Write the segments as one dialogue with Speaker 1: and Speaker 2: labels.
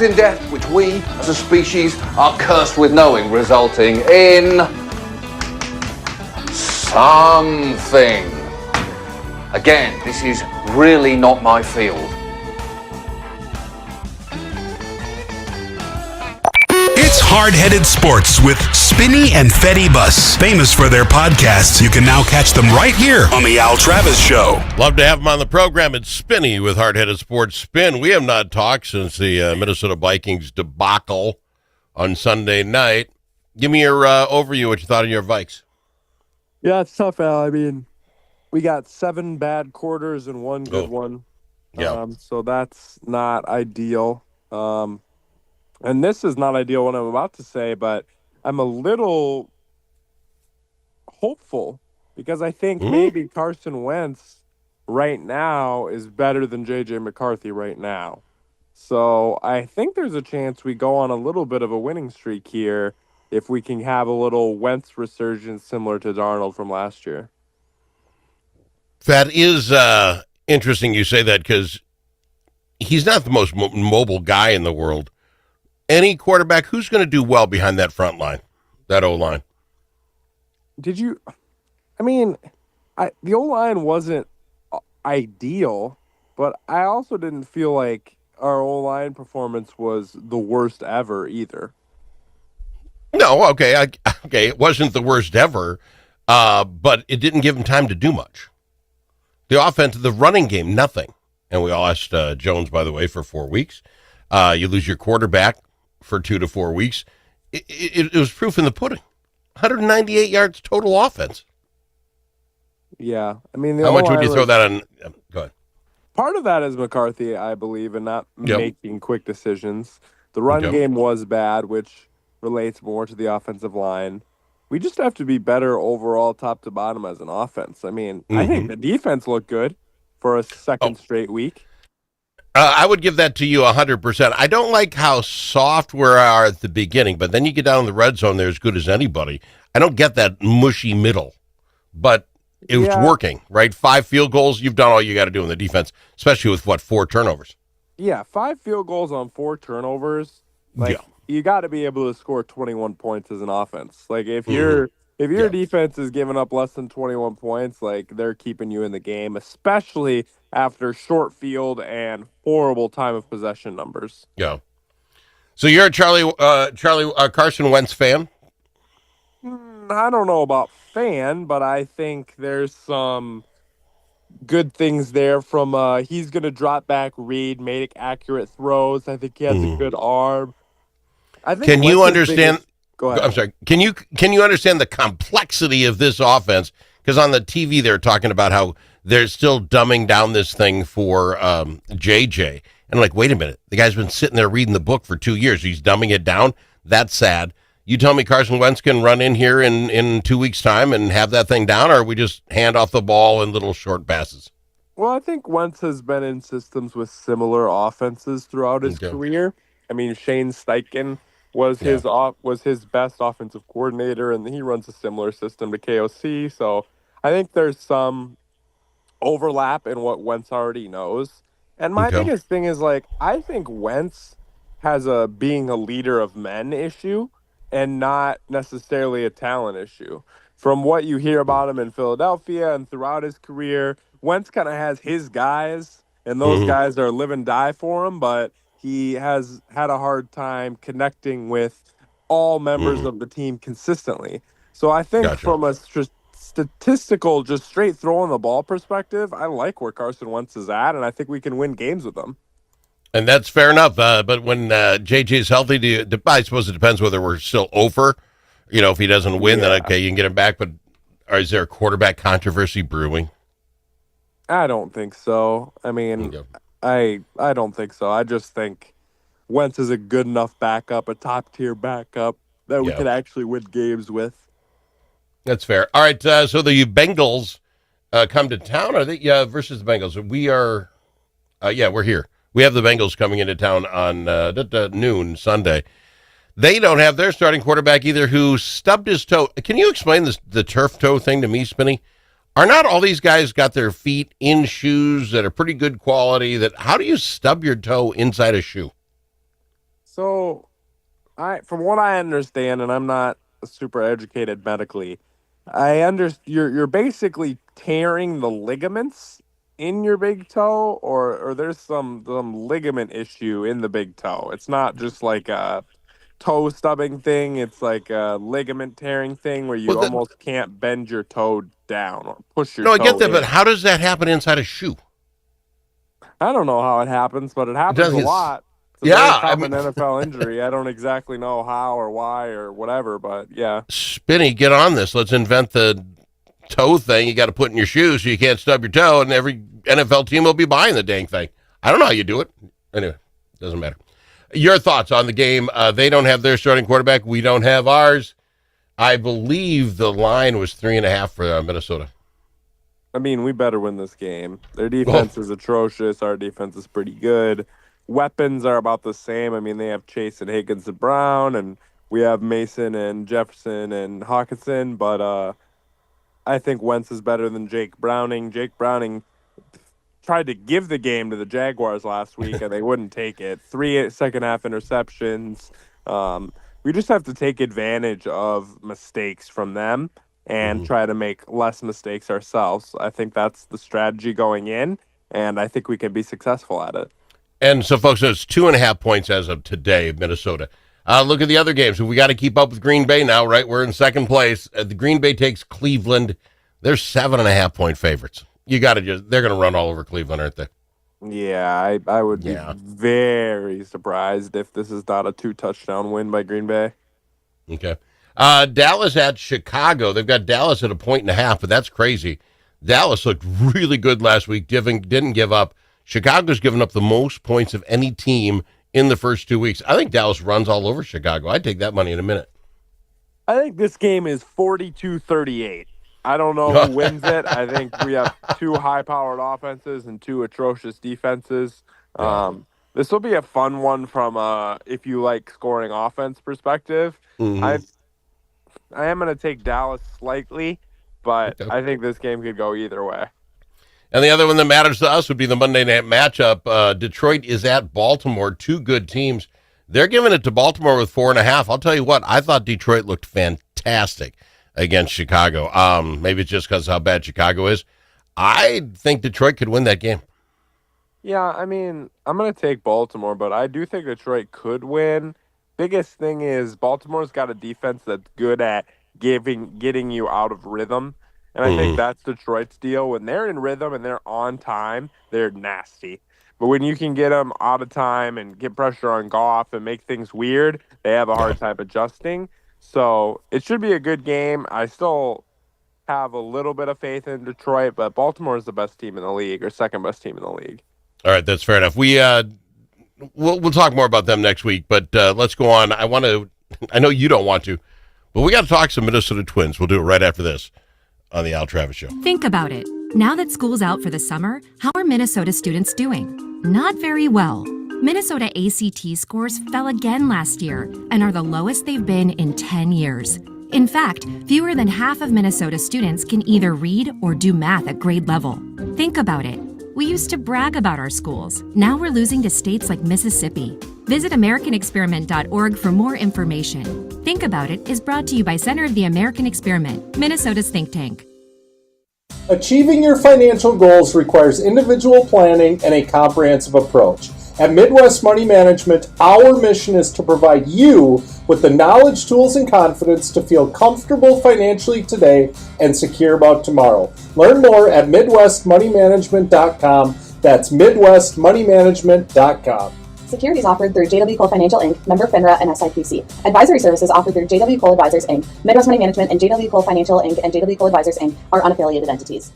Speaker 1: in death which we, as a species, are cursed with knowing, resulting in something. Again, this is really not my field.
Speaker 2: It's Hard-Headed Sports with Spinny and Fetty Bus. Famous for their podcasts, you can now catch them right here on the Al Travis Show.
Speaker 3: Love to have him on the program. It's Spinny with Hard-Headed Sports. Spin, we have not talked since the Minnesota Vikings debacle on Sunday night. Give me your overview, what you thought of your Vikes.
Speaker 4: Yeah, it's tough, Al. I mean, we got 7 bad quarters and 1 good one.
Speaker 3: Yeah.
Speaker 4: So that's not ideal. And this is not ideal what I'm about to say, but I'm a little hopeful because I think maybe Carson Wentz right now is better than J.J. McCarthy right now. So I think there's a chance we go on a little bit of a winning streak here if we can have a little Wentz resurgence similar to Darnold from last year.
Speaker 3: That is interesting you say that because he's not the most mobile guy in the world. Any quarterback, who's going to do well behind that front line, that O-line?
Speaker 4: The O-line wasn't ideal, but I also didn't feel like our O-line performance was the worst ever either.
Speaker 3: No, okay, it wasn't the worst ever, but it didn't give him time to do much. The offense, the running game, nothing. And we all asked Jones, by the way, for 4 weeks. You lose your quarterback for 2 to 4 weeks. It was proof in the pudding. 198 yards total offense.
Speaker 4: Yeah. I mean,
Speaker 3: how much would you throw that on? Go ahead.
Speaker 4: Part of that is McCarthy, I believe, and not making quick decisions. The run game was bad, which relates more to the offensive line. We just have to be better overall top to bottom as an offense. I mean, I think the defense looked good for a second straight week.
Speaker 3: I would give that to you 100%. I don't like how soft we are at the beginning, but then you get down in the red zone, they're as good as anybody. I don't get that mushy middle, but it was working, right? 5 field goals, you've done all you got to do in the defense, especially with, 4 turnovers?
Speaker 4: Yeah, 5 field goals on 4 turnovers. You got to be able to score 21 points as an offense. Like, if your defense is giving up less than 21 points, like, they're keeping you in the game, especially after short field and horrible time of possession numbers.
Speaker 3: Yeah. So you're a Carson Wentz fan?
Speaker 4: I don't know about fan, but I think there's some good things there from he's going to drop back, read, make accurate throws. I think he has a good arm. I think
Speaker 3: Can you understand?
Speaker 4: Go ahead.
Speaker 3: I'm sorry. Can you understand the complexity of this offense? Because on the TV they're talking about how they're still dumbing down this thing for JJ. And I'm like, wait a minute. The guy's been sitting there reading the book for 2 years. He's dumbing it down. That's sad. You tell me Carson Wentz can run in here in 2 weeks' time and have that thing down, or we just hand off the ball in little short passes?
Speaker 4: Well, I think Wentz has been in systems with similar offenses throughout his career. I mean, Shane Steichen was his best offensive coordinator, and he runs a similar system to KOC. So I think there's some overlap in what Wentz already knows. And my biggest thing is, I think Wentz has a being a leader of men issue and not necessarily a talent issue. From what you hear about him in Philadelphia and throughout his career, Wentz kind of has his guys, and those guys are live and die for him, but he has had a hard time connecting with all members of the team consistently. So I think from a statistical, just straight throwing the ball perspective, I like where Carson Wentz is at, and I think we can win games with him.
Speaker 3: And that's fair enough. But when JJ's healthy, I suppose it depends whether we're still over. If he doesn't win, then okay, you can get him back. But is there a quarterback controversy brewing?
Speaker 4: I don't think so. I mean, I don't think so. I just think Wentz is a good enough backup, a top-tier backup, that we can actually win games with.
Speaker 3: That's fair. All right, so the Bengals come to town. Are they versus the Bengals? We are, we're here. We have the Bengals coming into town on noon Sunday. They don't have their starting quarterback either, who stubbed his toe. Can you explain the turf toe thing to me, Spinny? Are not all these guys got their feet in shoes that are pretty good quality? How do you stub your toe inside a shoe?
Speaker 4: So, from what I understand, and I'm not super educated medically, I understand you're basically tearing the ligaments in your big toe, or there's some ligament issue in the big toe. It's not just like a toe stubbing thing. It's like a ligament tearing thing where
Speaker 3: Well,
Speaker 4: you almost can't bend your toe down or push your
Speaker 3: no, I get
Speaker 4: toe
Speaker 3: that, but
Speaker 4: in.
Speaker 3: how does that happen inside a shoe?
Speaker 4: I don't know how it happens, but it
Speaker 3: It
Speaker 4: happens a
Speaker 3: doesn't.
Speaker 4: lot. It's a very
Speaker 3: Yeah, I mean,
Speaker 4: common NFL injury. I don't exactly know how or why or whatever, but yeah.
Speaker 3: Spinny, get on this. Let's invent the toe thing you got to put in your shoes so you can't stub your toe, and every NFL team will be buying the dang thing. I don't know how you do it. Anyway, doesn't matter. Your thoughts on the game? They don't have their starting quarterback. We don't have ours. I believe the line was 3.5 for Minnesota.
Speaker 4: I mean, we better win this game. Their defense is atrocious. Our defense is pretty good. Weapons are about the same. I mean, they have Chase and Higgins and Brown, and we have Mason and Jefferson and Hawkinson, but I think Wentz is better than Jake Browning. Jake Browning tried to give the game to the Jaguars last week, and they wouldn't take it. 3 second-half interceptions. We just have to take advantage of mistakes from them and try to make less mistakes ourselves. I think that's the strategy going in, and I think we can be successful at it.
Speaker 3: And so, folks, it's 2.5 points as of today, Minnesota. Look at the other games. We got to keep up with Green Bay now, right? We're in second place. The Green Bay takes Cleveland. They're 7.5-point favorites. They're going to run all over Cleveland, aren't they?
Speaker 4: Yeah, I would be very surprised if this is not a 2-touchdown win by Green Bay.
Speaker 3: Okay. Dallas at Chicago. They've got Dallas at 1.5, but that's crazy. Dallas looked really good last week, didn't give up. Chicago's given up the most points of any team in the first 2 weeks. I think Dallas runs all over Chicago. I'd take that money in a minute.
Speaker 4: I think this game is 42-38. I don't know who wins it. I think we have 2 high-powered offenses and 2 atrocious defenses. This will be a fun one from if you like scoring offense perspective. I am going to take Dallas slightly, but I think this game could go either way.
Speaker 3: And the other one that matters to us would be the Monday night matchup. Detroit is at Baltimore, 2 good teams. They're giving it to Baltimore with 4.5. I'll tell you what, I thought Detroit looked fantastic against Chicago. Maybe it's just because of how bad Chicago is. I think Detroit could win that game.
Speaker 4: Yeah, I mean, I'm going to take Baltimore, but I do think Detroit could win. Biggest thing is Baltimore's got a defense that's good at getting you out of rhythm. And I think that's Detroit's deal. When they're in rhythm and they're on time, they're nasty. But when you can get them out of time and get pressure on Goff and make things weird, they have a hard time adjusting. So it should be a good game. I still have a little bit of faith in Detroit, but Baltimore is the best team in the league, or second best team in the league.
Speaker 3: All right, that's fair enough. We'll talk more about them next week, but let's go on. I know you don't want to, but we got to talk some Minnesota Twins. We'll do it right after this on the Al Travis Show.
Speaker 5: Think about it. Now that school's out for the summer, how are Minnesota students doing? Not very well. Minnesota ACT scores fell again last year and are the lowest they've been in 10 years. In fact, fewer than half of Minnesota students can either read or do math at grade level. Think about it. We used to brag about our schools. Now we're losing to states like Mississippi. Visit AmericanExperiment.org for more information. Think About It is brought to you by Center of the American Experiment, Minnesota's think tank.
Speaker 6: Achieving your financial goals requires individual planning and a comprehensive approach. At Midwest Money Management, our mission is to provide you with the knowledge, tools, and confidence to feel comfortable financially today and secure about tomorrow. Learn more at MidwestMoneyManagement.com. That's MidwestMoneyManagement.com.
Speaker 7: Securities offered through JW Cole Financial Inc., member FINRA and SIPC. Advisory services offered through JW Cole Advisors Inc., Midwest Money Management, and JW Cole Financial Inc. and JW Cole Advisors Inc. are unaffiliated entities.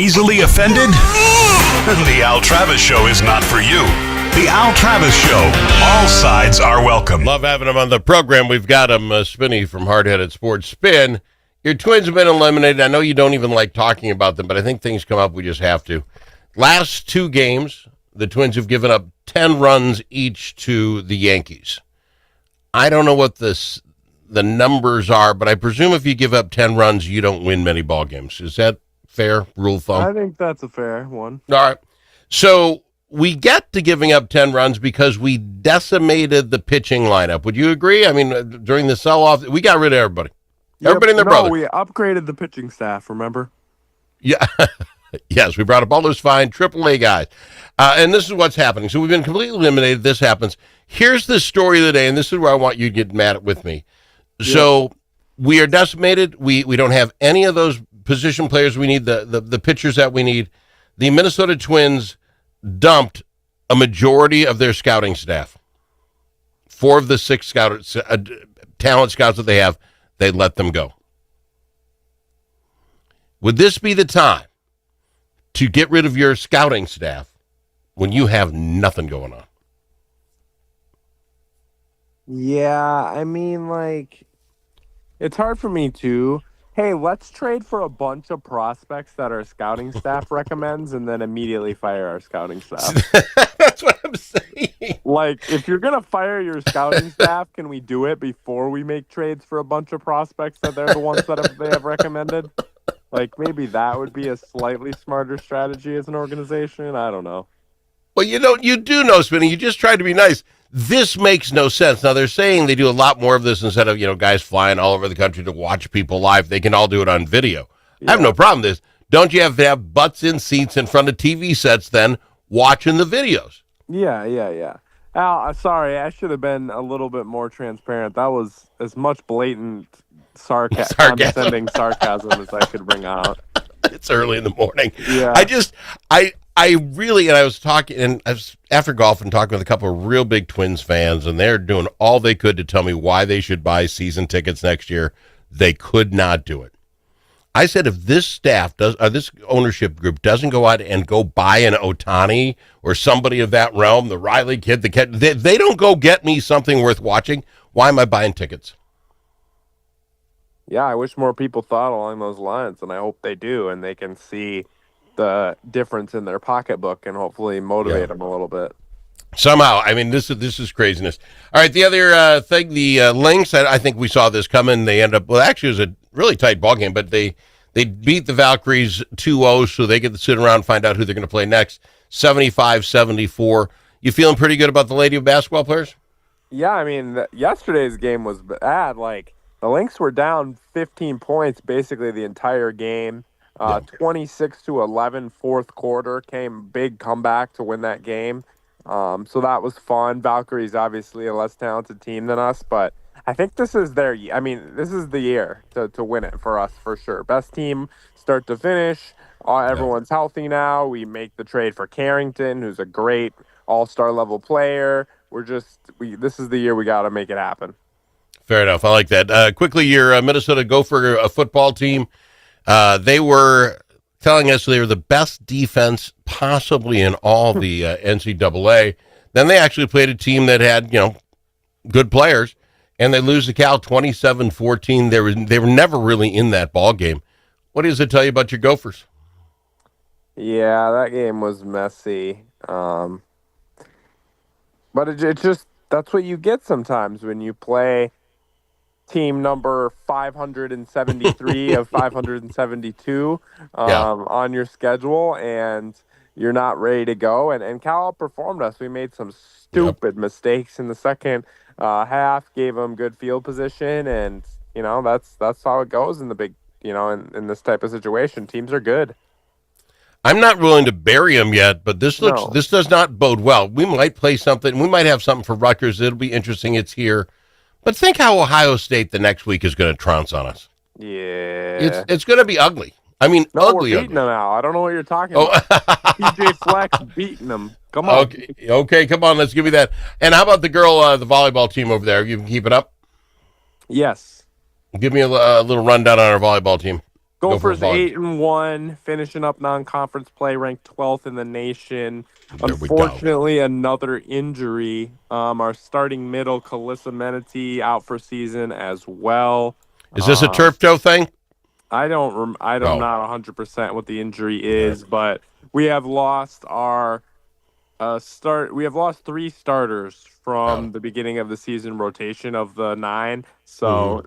Speaker 2: Easily offended? The Al Travis Show is not for you. The Al Travis Show. All sides are welcome.
Speaker 3: Love having him on the program. We've got him, Spinny from Hard Headed Sports. Spin, your Twins have been eliminated. I know you don't even like talking about them, but I think things come up. We just have to. Last two games, the Twins have given up 10 runs each to the Yankees. I don't know what the numbers are, but I presume if you give up 10 runs, you don't win many ball games. Is that fair rule of thumb?
Speaker 4: I think that's a fair one.
Speaker 3: All right. So we get to giving up 10 runs because we decimated the pitching lineup. Would you agree? I mean, during the sell-off, we got rid of everybody. Everybody and their brother.
Speaker 4: We upgraded the pitching staff, remember?
Speaker 3: Yeah. Yes, we brought up all those fine AAA guys. And this is what's happening. So we've been completely eliminated. This happens. Here's the story of the day, and this is where I want you to get mad with me. Yeah. So we are decimated. We don't have any of those position players we need, the pitchers that we need. The Minnesota Twins dumped a majority of their scouting staff. 4 of the 6 talent scouts that they have, they let them go. Would this be the time to get rid of your scouting staff when you have nothing going on?
Speaker 4: Yeah, I mean, like, it's hard for me to. Hey, let's trade for a bunch of prospects that our scouting staff recommends and then immediately fire our scouting staff.
Speaker 3: That's what I'm saying.
Speaker 4: Like, if you're going to fire your scouting staff, can we do it before we make trades for a bunch of prospects that they're the ones that they have recommended? Like, maybe that would be a slightly smarter strategy as an organization. I don't know.
Speaker 3: Well, you do know, Spinny. You just tried to be nice. This makes no sense. Now, they're saying they do a lot more of this instead of, guys flying all over the country to watch people live. They can all do it on video. Yeah. I have no problem with this. Don't you have to have butts in seats in front of TV sets then watching the videos?
Speaker 4: Yeah. Al, sorry, I should have been a little bit more transparent. That was as much blatant condescending sarcasm as I could bring out.
Speaker 3: It's early in the morning.
Speaker 4: Yeah.
Speaker 3: I really, and I was talking, and I was after golf and talking with a couple of real big Twins fans, and they're doing all they could to tell me why they should buy season tickets next year. They could not do it. I said, if this staff this ownership group doesn't go out and go buy an Ohtani or somebody of that realm, the Riley kid, they don't go get me something worth watching. Why am I buying tickets?
Speaker 4: Yeah, I wish more people thought along those lines, and I hope they do, and they can see the difference in their pocketbook and hopefully motivate them a little bit.
Speaker 3: Somehow, I mean, this is craziness. All right, the other thing, the Lynx, I think we saw this coming. They end up, well, actually, it was a really tight ball game, but they beat the Valkyries 2-0, so they get to sit around and find out who they're going to play next, 75-74. You feeling pretty good about the Lady basketball players?
Speaker 4: Yeah, I mean, yesterday's game was bad. Like, the Lynx were down 15 points basically the entire game. 26-11 fourth quarter came big comeback to win that game. So that was fun. Valkyrie's obviously a less talented team than us, but I think this is this is the year to win it for us for sure. Best team start to finish. Everyone's healthy now. We make the trade for Carrington, who's a great all-star level player. This is the year we got to make it happen.
Speaker 3: Fair enough. I like that. Quickly, your Minnesota Gopher football team. They were telling us they were the best defense possibly in all the NCAA. Then they actually played a team that had, good players, and they lose to Cal 27-14. They were never really in that ball game. What does it tell you about your Gophers?
Speaker 4: Yeah, that game was messy. But it just, that's what you get sometimes when you play team number 573 of 572 on your schedule, and you're not ready to go. And Cal outperformed us. We made some stupid mistakes in the second half, gave them good field position, and that's how it goes in the big, in this type of situation. Teams are good.
Speaker 3: I'm not willing to bury them yet, but this does not bode well. We might play something. We might have something for Rutgers. It'll be interesting. It's here. But think how Ohio State the next week is going to trounce on us.
Speaker 4: Yeah.
Speaker 3: It's going to be ugly. I mean, ugly.
Speaker 4: We're beating them now. I don't know what you're talking about. PJ Fleck's beating them. Come on.
Speaker 3: Okay, come on. Let's give me that. And how about the girl, the volleyball team over there? You can keep it up?
Speaker 4: Yes.
Speaker 3: Give me a little rundown on our volleyball team.
Speaker 4: Gophers
Speaker 3: Vols.
Speaker 4: 8-1, finishing up non-conference play, ranked 12th in the nation.
Speaker 3: There we go.
Speaker 4: Unfortunately, another injury. Our starting middle, Kalissa Menete, out for season as well.
Speaker 3: Is this a turf toe thing?
Speaker 4: I'm not 100% what the injury is, but we have lost our We have lost 3 starters from the beginning of the season rotation of the 9. So,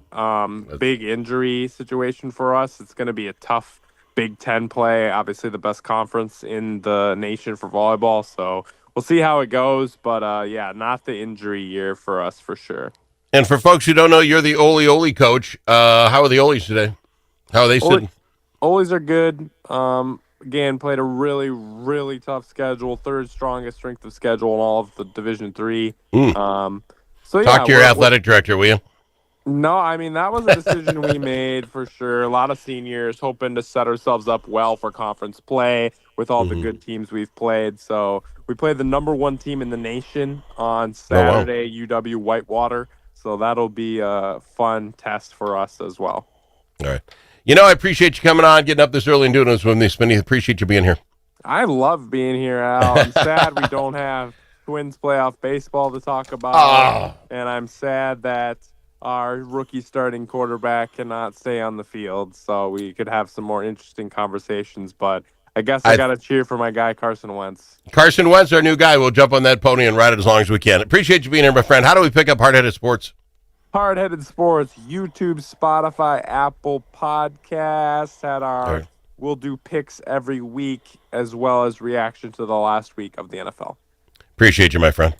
Speaker 4: big injury situation for us. It's going to be a tough Big Ten play. Obviously, the best conference in the nation for volleyball. So we'll see how it goes. But not the injury year for us for sure.
Speaker 3: And for folks who don't know, you're the Oli coach. How are the Olis today? How are they sitting?
Speaker 4: Olis are good. Again, played a really, really tough schedule, 3rd strongest strength of schedule in all of the Division III.
Speaker 3: Talk to your athletic director, will you?
Speaker 4: No, I mean, that was a decision we made for sure. A lot of seniors hoping to set ourselves up well for conference play with all the good teams we've played. So we played the number 1 team in the nation on Saturday, UW Whitewater. So that'll be a fun test for us as well.
Speaker 3: All right. I appreciate you coming on, getting up this early and doing this with me, Spinny. Appreciate you being here.
Speaker 4: I love being here, Al. I'm sad we don't have Twins playoff baseball to talk about. And I'm sad that our rookie starting quarterback cannot stay on the field, so we could have some more interesting conversations. But I guess I got to cheer for my guy, Carson Wentz.
Speaker 3: Carson Wentz, our new guy. We'll jump on that pony and ride it as long as we can. Appreciate you being here, my friend. How do we pick up Hard-Headed Sports?
Speaker 4: Hard-Headed Sports, YouTube, Spotify, Apple Podcasts. We'll do picks every week as well as reaction to the last week of the NFL.
Speaker 3: Appreciate you, my friend.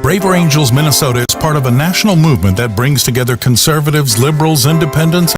Speaker 2: Braver Angels Minnesota is part of a national movement that brings together conservatives, liberals, independents,